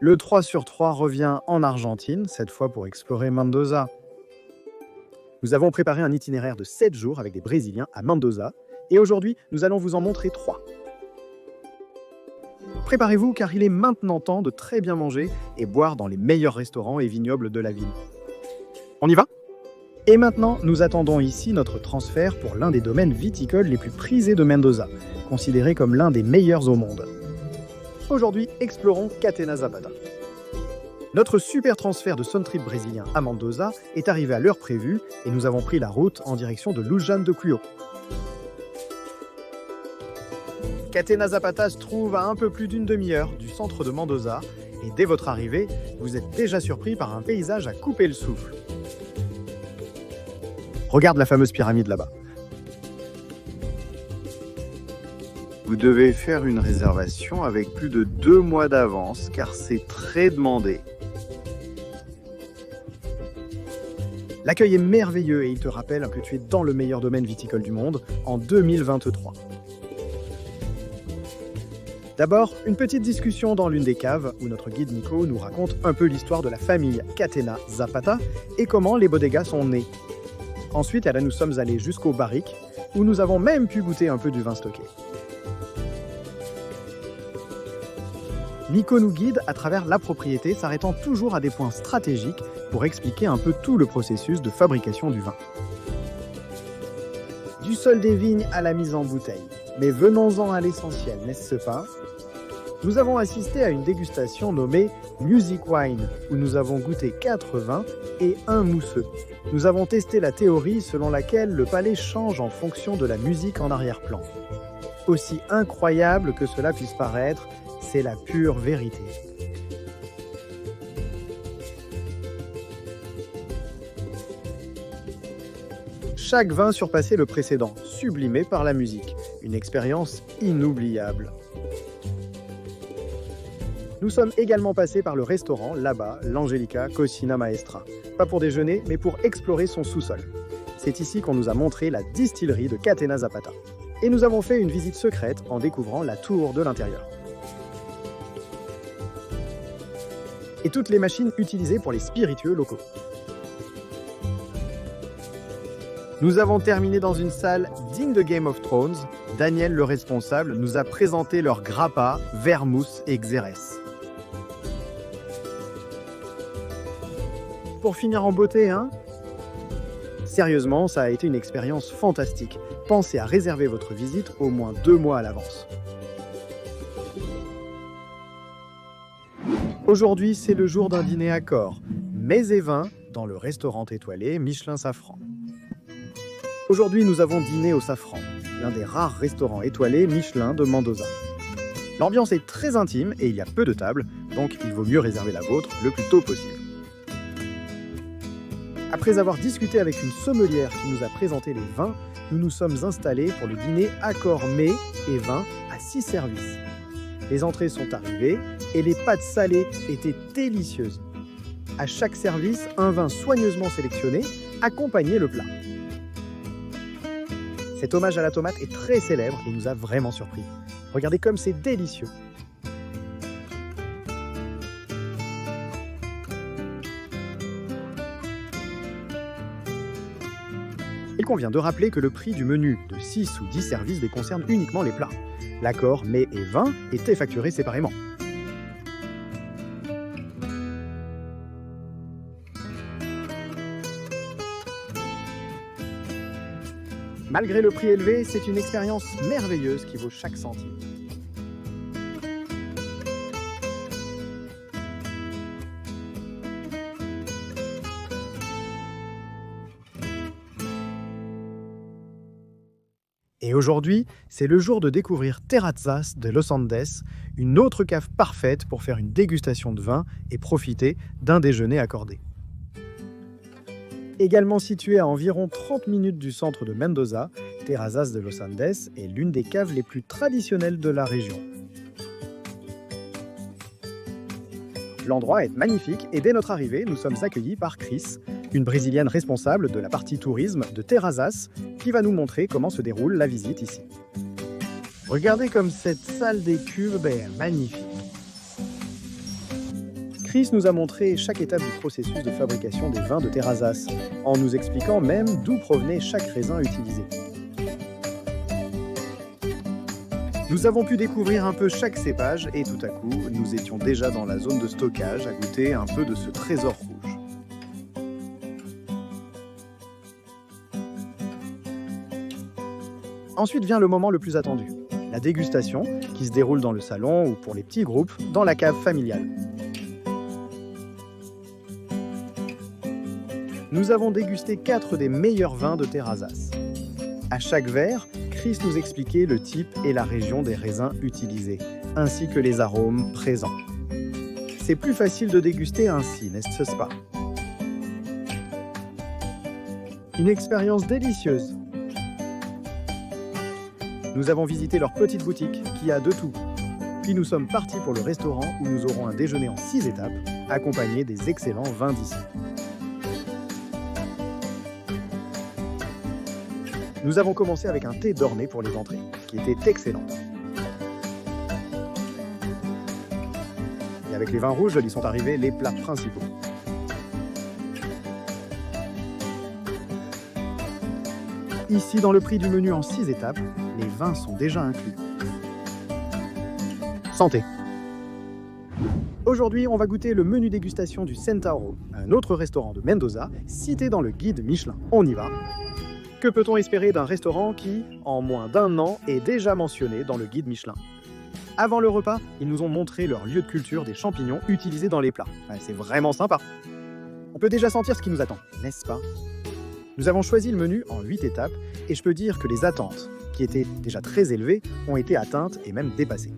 Le 3 sur 3 revient en Argentine, cette fois pour explorer Mendoza. Nous avons préparé un itinéraire de 7 jours avec des Brésiliens à Mendoza, et aujourd'hui, nous allons vous en montrer 3. Préparez-vous car il est maintenant temps de très bien manger et boire dans les meilleurs restaurants et vignobles de la ville. On y va ? Et maintenant, nous attendons ici notre transfert pour l'un des domaines viticoles les plus prisés de Mendoza, considéré comme l'un des meilleurs au monde. Aujourd'hui, explorons Catena Zapata. Notre super transfert de Sontrip brésilien à Mendoza est arrivé à l'heure prévue et nous avons pris la route en direction de Luján de Cuyo. Catena Zapata se trouve à un peu plus d'une demi-heure du centre de Mendoza et dès votre arrivée, vous êtes déjà surpris par un paysage à couper le souffle. Regarde la fameuse pyramide là-bas. Vous devez faire une réservation avec plus de 2 mois d'avance car c'est très demandé. L'accueil est merveilleux et il te rappelle que tu es dans le meilleur domaine viticole du monde en 2023. D'abord, une petite discussion dans l'une des caves où notre guide Nico nous raconte un peu l'histoire de la famille Catena Zapata et comment les bodegas sont nés. Ensuite, nous sommes allés jusqu'aux barriques où nous avons même pu goûter un peu du vin stocké. Nico nous guide à travers la propriété, s'arrêtant toujours à des points stratégiques pour expliquer un peu tout le processus de fabrication du vin. Du sol des vignes à la mise en bouteille. Mais venons-en à l'essentiel, n'est-ce pas ? Nous avons assisté à une dégustation nommée Music Wine, où nous avons goûté 4 vins et un mousseux. Nous avons testé la théorie selon laquelle le palais change en fonction de la musique en arrière-plan. Aussi incroyable que cela puisse paraître, c'est la pure vérité. Chaque vin surpassait le précédent, sublimé par la musique. Une expérience inoubliable. Nous sommes également passés par le restaurant, là-bas, l'Angelica Cocina Maestra. Pas pour déjeuner, mais pour explorer son sous-sol. C'est ici qu'on nous a montré la distillerie de Catena Zapata. Et nous avons fait une visite secrète en découvrant la tour de l'intérieur. Et toutes les machines utilisées pour les spiritueux locaux. Nous avons terminé dans une salle digne de Game of Thrones. Daniel, le responsable, nous a présenté leur grappa, vermouth et xérès. Pour finir en beauté, hein ? Sérieusement, ça a été une expérience fantastique. Pensez à réserver votre visite au moins 2 mois à l'avance. Aujourd'hui, c'est le jour d'un dîner à corps, mets et vins dans le restaurant étoilé Michelin Safran. Aujourd'hui, nous avons dîné au Safran, l'un des rares restaurants étoilés Michelin de Mendoza. L'ambiance est très intime et il y a peu de tables, donc il vaut mieux réserver la vôtre le plus tôt possible. Après avoir discuté avec une sommelière qui nous a présenté les vins, nous nous sommes installés pour le dîner accord mets et vins à 6 services. Les entrées sont arrivées et les pâtes salées étaient délicieuses. À chaque service, un vin soigneusement sélectionné accompagnait le plat. Cet hommage à la tomate est très célèbre et nous a vraiment surpris. Regardez comme c'est délicieux. Il convient de rappeler que le prix du menu de 6 ou 10 services déconcerne uniquement les plats. L'accord mets et vin était facturé séparément. Malgré le prix élevé, c'est une expérience merveilleuse qui vaut chaque centime. Et aujourd'hui, c'est le jour de découvrir Terrazas de Los Andes, une autre cave parfaite pour faire une dégustation de vin et profiter d'un déjeuner accordé. Également située à environ 30 minutes du centre de Mendoza, Terrazas de Los Andes est l'une des caves les plus traditionnelles de la région. L'endroit est magnifique et dès notre arrivée, nous sommes accueillis par Chris, une Brésilienne responsable de la partie tourisme de Terrazas, qui va nous montrer comment se déroule la visite ici. Regardez comme cette salle des cubes est magnifique. Chris nous a montré chaque étape du processus de fabrication des vins de Terrazas, en nous expliquant même d'où provenait chaque raisin utilisé. Nous avons pu découvrir un peu chaque cépage et tout à coup, nous étions déjà dans la zone de stockage à goûter un peu de ce trésor rouge. Ensuite vient le moment le plus attendu, la dégustation, qui se déroule dans le salon ou pour les petits groupes, dans la cave familiale. Nous avons dégusté 4 des meilleurs vins de Terrazas. À chaque verre, Chris nous expliquait le type et la région des raisins utilisés, ainsi que les arômes présents. C'est plus facile de déguster ainsi, n'est-ce pas? Une expérience délicieuse. Nous avons visité leur petite boutique qui a de tout. Puis nous sommes partis pour le restaurant où nous aurons un déjeuner en 6 étapes, accompagné des excellents vins d'ici. Nous avons commencé avec un thé d'Ornay pour les entrées, qui était excellent. Et avec les vins rouges, ils sont arrivés les plats principaux. Ici, dans le prix du menu en 6 étapes, les vins sont déjà inclus. Santé! Aujourd'hui, on va goûter le menu dégustation du Centauro, un autre restaurant de Mendoza, cité dans le guide Michelin. On y va! Que peut-on espérer d'un restaurant qui, en moins d'1 an, est déjà mentionné dans le guide Michelin? Avant le repas, ils nous ont montré leur lieu de culture des champignons utilisés dans les plats. C'est vraiment sympa. On peut déjà sentir ce qui nous attend, n'est-ce pas? Nous avons choisi le menu en 8 étapes et je peux dire que les attentes, qui étaient déjà très élevées, ont été atteintes et même dépassées.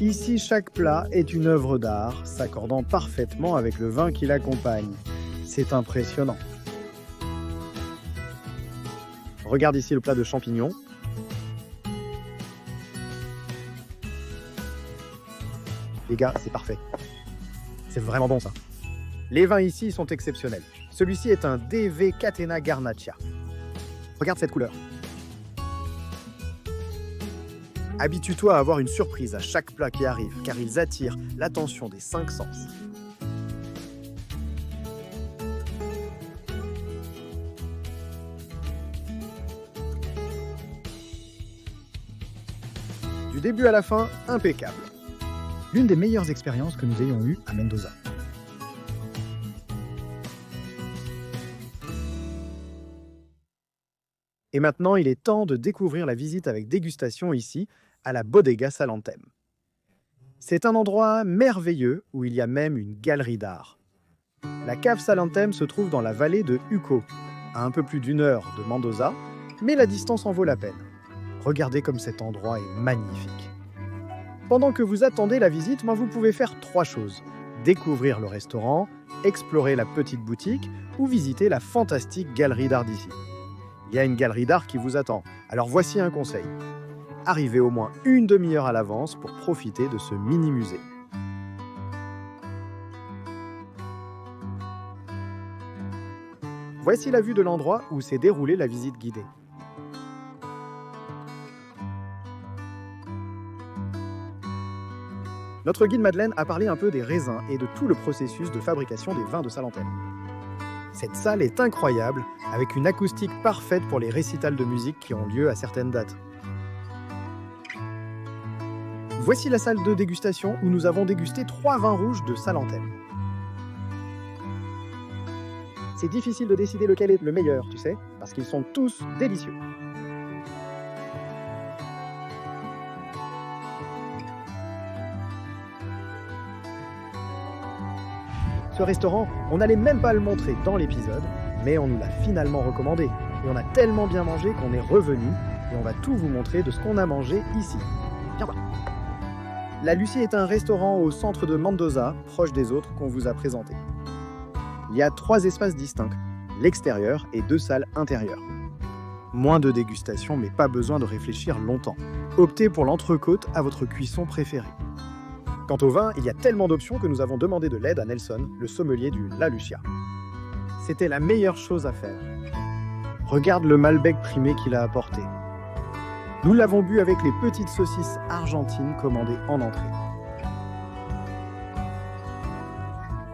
Ici, chaque plat est une œuvre d'art, s'accordant parfaitement avec le vin qui l'accompagne. C'est impressionnant. Regarde ici le plat de champignons. Les gars, c'est parfait. C'est vraiment bon ça. Les vins ici sont exceptionnels. Celui-ci est un DV Catena Garnaccia. Regarde cette couleur. Habitue-toi à avoir une surprise à chaque plat qui arrive, car ils attirent l'attention des 5 sens. Du début à la fin, impeccable. L'une des meilleures expériences que nous ayons eues à Mendoza. Et maintenant, il est temps de découvrir la visite avec dégustation ici, à la Bodega Salentem. C'est un endroit merveilleux où il y a même une galerie d'art. La cave Salentem se trouve dans la vallée de Uco, à un peu plus d'1 heure de Mendoza, mais la distance en vaut la peine. Regardez comme cet endroit est magnifique. Pendant que vous attendez la visite, vous pouvez faire 3 choses. Découvrir le restaurant, explorer la petite boutique ou visiter la fantastique galerie d'art d'ici. Il y a une galerie d'art qui vous attend. Alors voici un conseil. Arrivez au moins une demi-heure à l'avance pour profiter de ce mini-musée. Voici la vue de l'endroit où s'est déroulée la visite guidée. Notre guide Madeleine a parlé un peu des raisins et de tout le processus de fabrication des vins de Salentem. Cette salle est incroyable, avec une acoustique parfaite pour les récitals de musique qui ont lieu à certaines dates. Voici la salle de dégustation où nous avons dégusté 3 vins rouges de Salentem. C'est difficile de décider lequel est le meilleur, tu sais, parce qu'ils sont tous délicieux. Ce restaurant, on n'allait même pas le montrer dans l'épisode, mais on nous l'a finalement recommandé. Et on a tellement bien mangé qu'on est revenu et on va tout vous montrer de ce qu'on a mangé ici. Viens voir. La Lucie est un restaurant au centre de Mendoza, proche des autres qu'on vous a présentés. Il y a 3 espaces distincts, l'extérieur et 2 salles intérieures. Moins de dégustation, mais pas besoin de réfléchir longtemps. Optez pour l'entrecôte à votre cuisson préférée. Quant au vin, il y a tellement d'options que nous avons demandé de l'aide à Nelson, le sommelier du La Lucia. C'était la meilleure chose à faire. Regarde le Malbec primé qu'il a apporté. Nous l'avons bu avec les petites saucisses argentines commandées en entrée.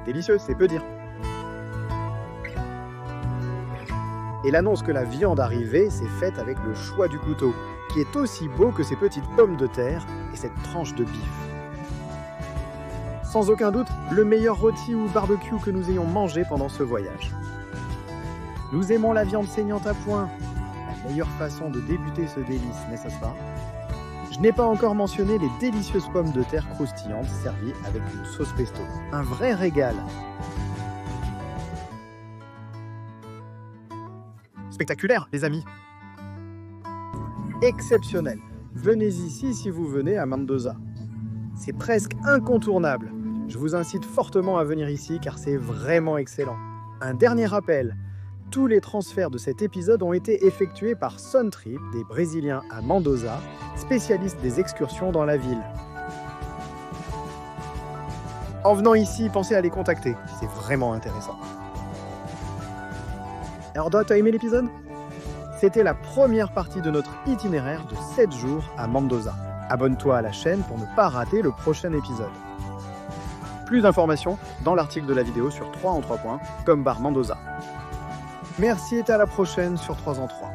Délicieux, c'est peu dire. Et l'annonce que la viande arrivait s'est faite avec le choix du couteau, qui est aussi beau que ces petites pommes de terre et cette tranche de bif. Sans aucun doute, le meilleur rôti ou barbecue que nous ayons mangé pendant ce voyage. Nous aimons la viande saignante à point. La meilleure façon de débuter ce délice, n'est-ce pas? Je n'ai pas encore mentionné les délicieuses pommes de terre croustillantes servies avec une sauce pesto. Un vrai régal. Spectaculaire, les amis. Exceptionnel. Venez ici si vous venez à Mendoza. C'est presque incontournable. Je vous incite fortement à venir ici car c'est vraiment excellent. Un dernier rappel. Tous les transferts de cet épisode ont été effectués par Suntrip, des Brésiliens à Mendoza, spécialistes des excursions dans la ville. En venant ici, pensez à les contacter, c'est vraiment intéressant. Alors, tu as aimé l'épisode? C'était la première partie de notre itinéraire de 7 jours à Mendoza. Abonne-toi à la chaîne pour ne pas rater le prochain épisode. Plus d'informations dans l'article de la vidéo sur 3 en 3 points, comme bar Mendoza. Merci et à la prochaine sur 3 en 3.